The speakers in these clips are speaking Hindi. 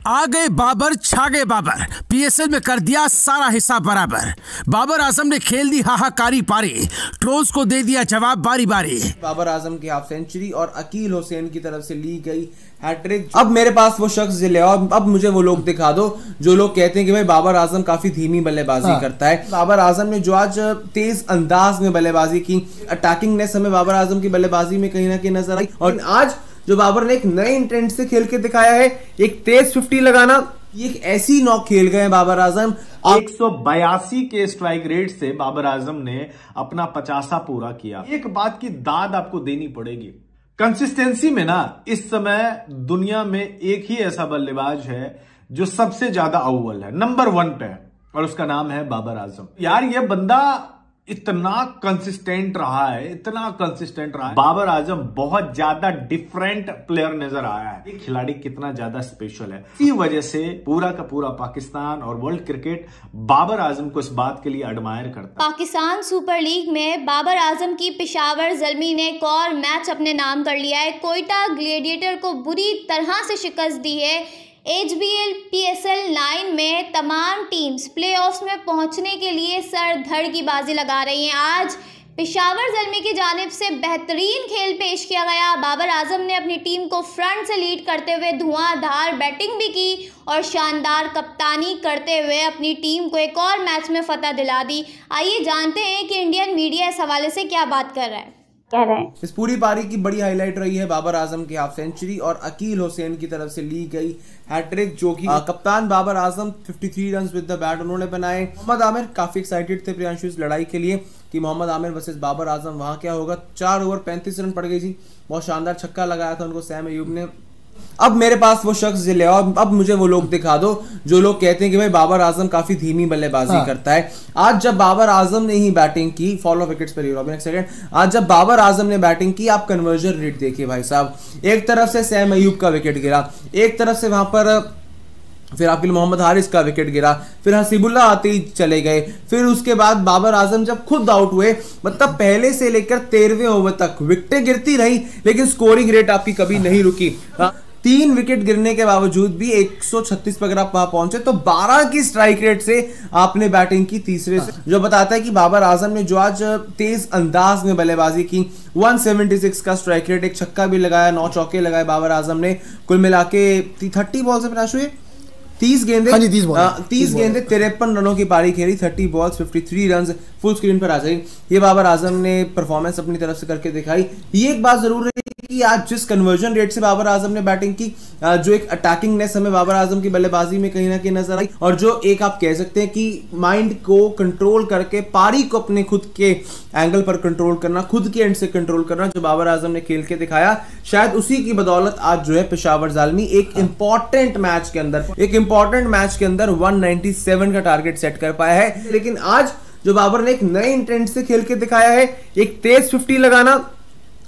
आ गए बाबर, छा गए बाबर। पीएसएल में कर दिया सारा हिसाब बराबर। बाबर आजम ने खेल दी हाहाकारी पारी, ट्रोल्स को दे दिया जवाब बारी बारी। बाबर आजम की हाफ सेंचुरी और अकील हुसैन की तरफ से ली गई हैट्रिक। अब मेरे पास वो शख्स ले आओ, अब मुझे वो लोग दिखा दो जो लोग कहते हैं कि भाई बाबर आजम काफी धीमी बल्लेबाजी करता है। बाबर आजम ने जो आज तेज अंदाज में बल्लेबाजी की, अटैकिंगनेस हमें बाबर आजम की बल्लेबाजी में कहीं ना कहीं नजर आई। और आज जो बाबर ने एक नए इंटेंट से खेल के दिखाया है, एक तेज 50 लगाना, ये एक ऐसी नॉक खेल गए बाबर आजम। 182 के स्ट्राइक रेट से बाबर आजम ने अपना 50 पूरा किया। एक बात की दाद आपको देनी पड़ेगी, कंसिस्टेंसी में ना इस समय दुनिया में एक ही ऐसा बल्लेबाज है जो सबसे ज्यादा अव्वल है, नंबर 1 पे है, और उसका नाम है बाबर आजम। यार ये बंदा इतना कंसिस्टेंट रहा है, इतना कंसिस्टेंट रहा है। बाबर आजम बहुत ज्यादा डिफरेंट प्लेयर नजर आया है। ये खिलाड़ी कितना ज्यादा स्पेशल है, इसी वजह से पूरा का पूरा पाकिस्तान और वर्ल्ड क्रिकेट बाबर आजम को इस बात के लिए एडमायर करता है। पाकिस्तान सुपर लीग में बाबर आजम की पेशावर ज़ल्मी ने एक और मैच अपने नाम कर लिया है। कोयटा ग्लेडिएटर को बुरी तरह से शिकस्त दी है। HBL PSL 9 में तमाम टीम्स प्लेऑफ्स में पहुंचने के लिए सर धड़ की बाजी लगा रही हैं। आज पेशावर ज़ल्मी की जानिब से बेहतरीन खेल पेश किया गया। बाबर आजम ने अपनी टीम को फ्रंट से लीड करते हुए धुआंधार बैटिंग भी की और शानदार कप्तानी करते हुए अपनी टीम को एक और मैच में फतह दिला दी। आइए जानते हैं कि इंडियन मीडिया इस हवाले से क्या बात कर रहा है। इस पूरी पारी की बड़ी हाईलाइट रही है बाबर आजम की हाफ सेंचुरी और अकील हुसैन की तरफ से ली गई हैट्रिक, जो कि कप्तान Babar Azam 53 runs with the bat उन्होंने बनाए। मोहम्मद आमिर काफी एक्साइटेड थे प्रियांशु इस लड़ाई के लिए कि मोहम्मद आमिर वर्सेस बाबर आजम वहां क्या होगा। 4 ओवर 35 रन पड़ गई थी, बहुत शानदार छक्का लगाया था उनको सैम अयूब ने। अब मेरे पास वो शख्स ले आओ, अब मुझे वो लोग दिखा दो जो लोग कहते हैं कि भाई बाबर आजम काफी धीमी बल्लेबाजी करता है। आज जब बाबर आजम ने ही बैटिंग की, फॉलो विकेट्स पर रॉबिन, एक सेकंड, आज जब बाबर आजम ने बैटिंग की, आप कन्वर्जन रेट देखिए भाई साहब। एक तरफ से सैम अयूब का विकेट गिरा, एक तरफ से वहां पर फिर आपके लिए मोहम्मद हारिस का विकेट गिरा, फिर हसीबुल्लाह आते ही चले गए, फिर उसके बाद बाबर आजम जब खुद आउट हुए, मतलब पहले से लेकर 13वें ओवर तक विकेटें गिरती रही लेकिन स्कोरिंग रेट आपकी कभी नहीं रुकी। 3 विकेट गिरने के बावजूद भी 136 पर अगर आप वहां पहुंचे तो 12 की स्ट्राइक रेट से आपने बैटिंग की तीसरे से, जो बताता है कि बाबर आजम ने जो आज तेज अंदाज में बल्लेबाजी की। 176 का स्ट्राइक रेट, एक छक्का भी लगाया, 9 चौके लगाए बाबर आजम ने। कुल मिला के 30 बॉल से प्रयास हुए, 30 गेंदे 30 गेंदे 53 रनों की पारी खेली, 30 बॉल्स 53 रन। फुल स्क्रीन पर आ जाए, ये बाबर आजम ने परफॉर्मेंस अपनी तरफ से करके दिखाई। ये एक बात जरूर है कि आज जिस कन्वर्जन रेट से बाबर आजम ने बैटिंग की, जो एक अटैकिंगनेस हमें बाबर आजम की बल्लेबाजी में कहीं ना कहीं नजर आई, और जो एक आप कह सकते हैं कि माइंड को कंट्रोल करके पारी को अपने खुद के एंगल पर कंट्रोल करना, खुद के एंड से कंट्रोल करना, जो बाबर आजम ने खेल के दिखाया, शायद उसी की बदौलत आज जो है पेशावर ज़ल्मी एक इंपॉर्टेंट मैच के अंदर 197 का टारगेट सेट कर पाया है। लेकिन आज जो बाबर ने एक नए इंटेंट से खेल के दिखाया है, एक तेज 50 लगाना,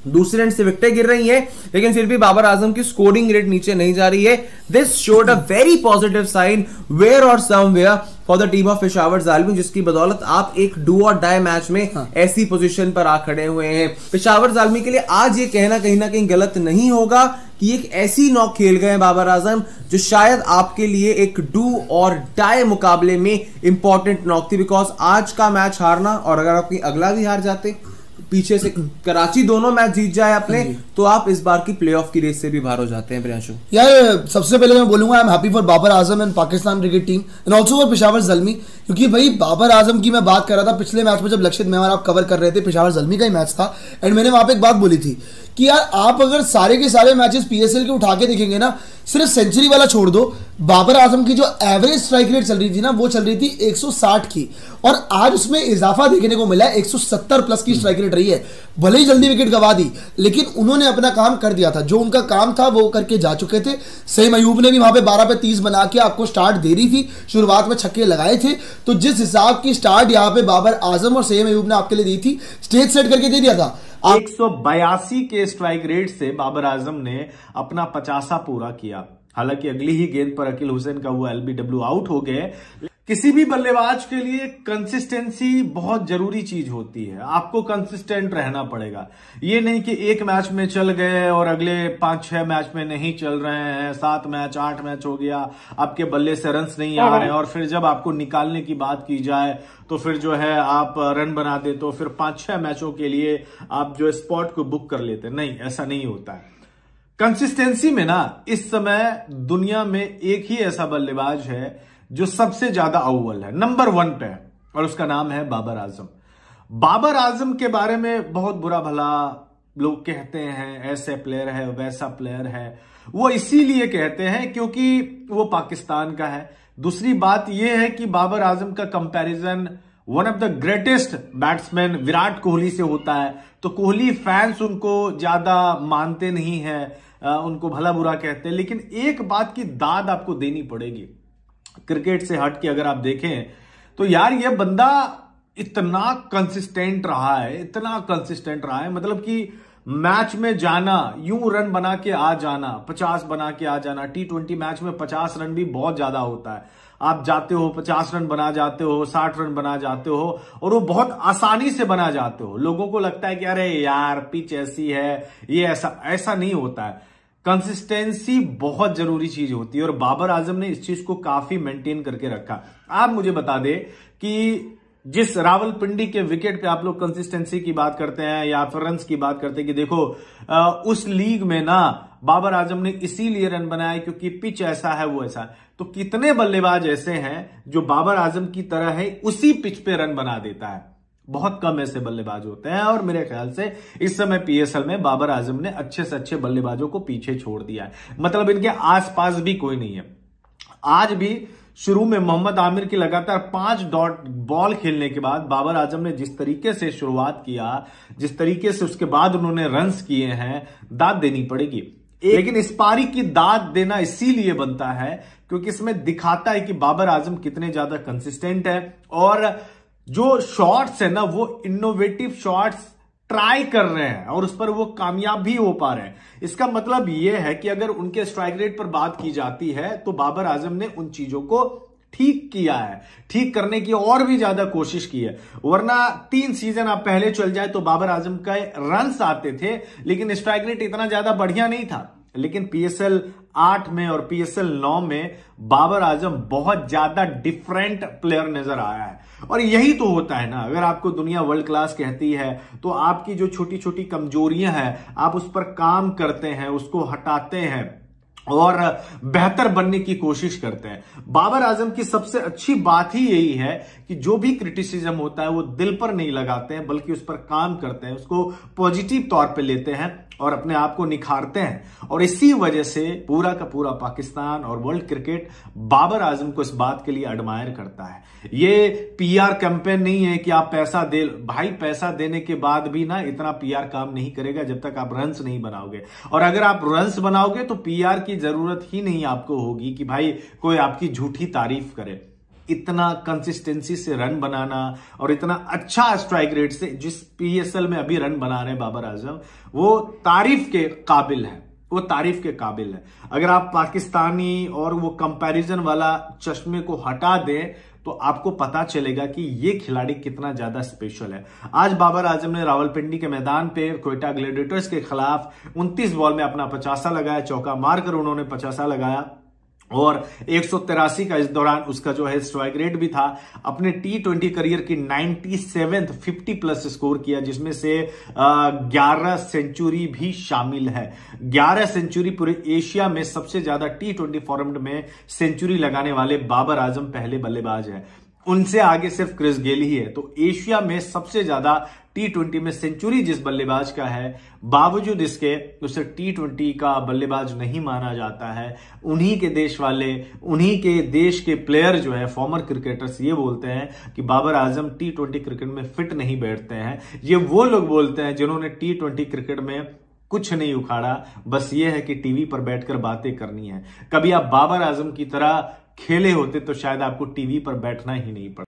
दूसरे एंड से विकेटें गिर रही हैं लेकिन फिर भी बाबर आजम की स्कोरिंग रेट नीचे नहीं जा रही है। This showed a very positive sign where और somewhere for the team of Peshawar Zalmi, जिसकी बदौलत आप एक डू और डाई मैच में ऐसी पोजीशन पर आ खड़े हुए हैं। पेशावर ज़ल्मी के लिए आज ये कहना कहीं ना कहीं गलत नहीं होगा कि एक ऐसी नॉक खेल गए बाबर आजम जो शायद आपके लिए एक डू और डाई मुकाबले में इंपॉर्टेंट नॉक थी। बिकॉज आज का मैच हारना, और अगर आपकी अगला भी हार जाते, पीछे से कराची दोनों मैच जीत जाए अपने, तो आप इस बार की प्लेऑफ की रेस से भी बाहर हो जाते हैं। प्रियांशु यार, सबसे पहले मैं बोलूंगा I am happy for Babar Azam and Pakistan cricket team and also for Peshawar Zalmi, क्योंकि भाई बाबर आजम की मैं बात कर रहा था पिछले मैच में जब लक्षित मेवार आप कवर कर रहे थे, पेशावर ज़ल्मी का ही मैच था, एंड मैंने वहां पे एक बात बोली थी कि यार आप अगर सारे के सारे मैचेस पीएसएल के उठा के देखेंगे ना, सिर्फ सेंचुरी वाला छोड़ दो, बाबर आजम की जो एवरेज स्ट्राइक रेट चल रही थी ना, वो चल रही थी 160 की, और आज उसमें इजाफा देखने को मिला है, 170 प्लस की स्ट्राइक रेट रही है। भले ही जल्दी विकेट गवा दी लेकिन उन्होंने अपना काम कर दिया था, जो उनका काम था वो करके जा चुके थे। सैम अयूब ने भी वहां पे 12 पे 30 बना के आपको स्टार्ट दे रही थी, शुरुआत में छक्के लगाए थे, तो जिस हिसाब की स्टार्ट यहाँ पे बाबर आजम और सैम अयूब ने आपके लिए दी थी, स्टेज सेट करके दे दिया था। 182 के स्ट्राइक रेट से बाबर आजम ने अपना 50 पूरा किया। हालांकि अगली ही गेंद पर अकील हुसैन का वो LBW आउट हो गए। किसी भी बल्लेबाज के लिए कंसिस्टेंसी बहुत जरूरी चीज होती है। आपको कंसिस्टेंट रहना पड़ेगा। ये नहीं कि एक मैच में चल गए और अगले 5-6 मैच में नहीं चल रहे हैं, 7 मैच 8 मैच हो गया, आपके बल्ले से रन्स नहीं आ रहे हैं और फिर जब आपको निकालने की बात की जाए तो फिर जो है आप रन बना दे तो फिर 5-6 मैचों के लिए आप जो स्पॉट को बुक कर लेते। नहीं, ऐसा नहीं होता है। कंसिस्टेंसी में ना इस समय दुनिया में एक ही ऐसा बल्लेबाज है जो सबसे ज्यादा अव्वल है, नंबर 1 पे है, और उसका नाम है बाबर आजम। बाबर आजम के बारे में बहुत बुरा भला लोग कहते हैं, ऐसे प्लेयर है वैसा प्लेयर है। वो इसीलिए कहते हैं क्योंकि वो पाकिस्तान का है। दूसरी बात यह है कि बाबर आजम का comparison one of the greatest batsman Virat Kohli से होता है, तो कोहली फैंस उनको ज्यादा मानते नहीं है, उनको भला बुरा कहते हैं। लेकिन एक बात की दाद आपको देनी पड़ेगी, क्रिकेट से हट के अगर आप देखें तो यार ये बंदा इतना कंसिस्टेंट रहा है, इतना कंसिस्टेंट रहा है, मतलब कि मैच में जाना, यूं रन बना के आ जाना, 50 बना के आ जाना। T20 मैच में 50 रन भी बहुत ज्यादा होता है। आप जाते हो 50 रन बना जाते हो, 60 रन बना जाते हो, और वो बहुत आसानी से बना जाते हो। लोगों को लगता है कि अरे यार पिच ऐसी है, ये ऐसा नहीं होता है। कंसिस्टेंसी बहुत जरूरी चीज होती है और बाबर आजम ने इस चीज को काफी मेंटेन करके रखा। आप मुझे बता दे कि जिस रावलपिंडी के विकेट पे आप लोग कंसिस्टेंसी की बात करते हैं या फिर रन्स की बात करते हैं कि देखो उस लीग में ना बाबर आजम ने इसीलिए रन बनाए क्योंकि पिच ऐसा है वो ऐसा है। तो कितने बल्लेबाज ऐसे हैं जो बाबर आजम की तरह है उसी पिच पे रन बना देता है? बहुत कम ऐसे बल्लेबाज होते हैं और मेरे ख्याल से इस समय पीएसएल में बाबर आजम ने अच्छे से अच्छे बल्लेबाजों को पीछे छोड़ दिया है। मतलब इनके आसपास भी कोई नहीं है। आज भी शुरू में मोहम्मद आमिर की लगातार 5 डॉट बॉल खेलने के बाद बाबर आजम ने जिस तरीके से शुरुआत किया, जिस तरीके से उसके बाद उन्होंने रन्स किए हैं, दाद देनी पड़ेगी। लेकिन इस पारी की दाद देना इसीलिए बनता है क्योंकि इसमें दिखाता है कि बाबर आजम कितने ज्यादा कंसिस्टेंट है और जो शॉट्स है ना वो इनोवेटिव शॉट्स ट्राई कर रहे हैं और उस पर वो कामयाब भी हो पा रहे हैं। इसका मतलब यह है कि अगर उनके स्ट्राइक रेट पर बात की जाती है तो बाबर आजम ने उन चीजों को ठीक किया है, ठीक करने की और भी ज्यादा कोशिश की है। वरना 3 सीजन आप पहले चल जाए तो बाबर आजम का रन्स आते थे लेकिन स्ट्राइक रेट इतना ज्यादा बढ़िया नहीं था। लेकिन पीएसएल 8 में और पीएसएल 9 में बाबर आजम बहुत ज्यादा डिफरेंट प्लेयर नजर आया है और यही तो होता है ना। अगर आपको दुनिया वर्ल्ड क्लास कहती है तो आपकी जो छोटी छोटी कमजोरियां हैं आप उस पर काम करते हैं, उसको हटाते हैं और बेहतर बनने की कोशिश करते हैं। बाबर आजम की सबसे अच्छी बात ही यही है कि जो भी क्रिटिसिज्म होता है वो दिल पर नहीं लगाते हैं बल्कि उस पर काम करते हैं, उसको पॉजिटिव तौर पे लेते हैं और अपने आप को निखारते हैं। और इसी वजह से पूरा का पूरा पाकिस्तान और वर्ल्ड क्रिकेट बाबर आजम को इस बात के लिए एडमायर करता है। ये पीआर कैंपेन नहीं है कि आप पैसा दे, भाई पैसा देने के बाद भी ना इतना पीआर काम नहीं करेगा जब तक आप रन्स नहीं बनाओगे। और अगर आप रन्स बनाओगे तो पीआर की जरूरत ही नहीं आपको होगी कि भाई कोई आपकी झूठी तारीफ करे। इतना कंसिस्टेंसी से रन बनाना और इतना अच्छा स्ट्राइक रेट से जिस पीएसएल में अभी रन बना रहे हैं बाबर आजम, वो तारीफ के काबिल है, वो तारीफ के काबिल है। अगर आप पाकिस्तानी और वो कंपैरिजन वाला चश्मे को हटा दें तो आपको पता चलेगा कि ये खिलाड़ी कितना ज्यादा स्पेशल है। आज बाबर आजम ने रावलपिंडी के मैदान पे कोयटा ग्लैडिएटर्स के खिलाफ 29 बॉल में अपना 50 लगाया, चौका मारकर उन्होंने 50 लगाया और 183 का इस दौरान उसका जो है स्ट्राइक रेट भी था। अपने T20 करियर की 97th 50+ स्कोर किया जिसमें से 11 सेंचुरी भी शामिल है। 11 सेंचुरी पूरे एशिया में सबसे ज्यादा T20 फॉर्मेट में सेंचुरी लगाने वाले बाबर आजम पहले बल्लेबाज है। उनसे आगे सिर्फ क्रिस गेल ही है। तो एशिया में सबसे ज्यादा T20 में सेंचुरी जिस बल्लेबाज का है, बावजूद इसके उसे T20 का बल्लेबाज नहीं माना जाता है। उन्हीं के देश वाले, उन्हीं के देश के प्लेयर जो है फॉर्मर क्रिकेटर्स ये बोलते हैं कि बाबर आजम T20 क्रिकेट में फिट नहीं बैठते हैं। ये वो लोग बोलते हैं जिन्होंने T20 क्रिकेट में कुछ नहीं उखाड़ा, बस ये है कि टीवी पर बैठकर बातें करनी है। कभी आप बाबर आजम की तरह खेले होते तो शायद आपको टीवी पर बैठना ही नहीं पड़ता।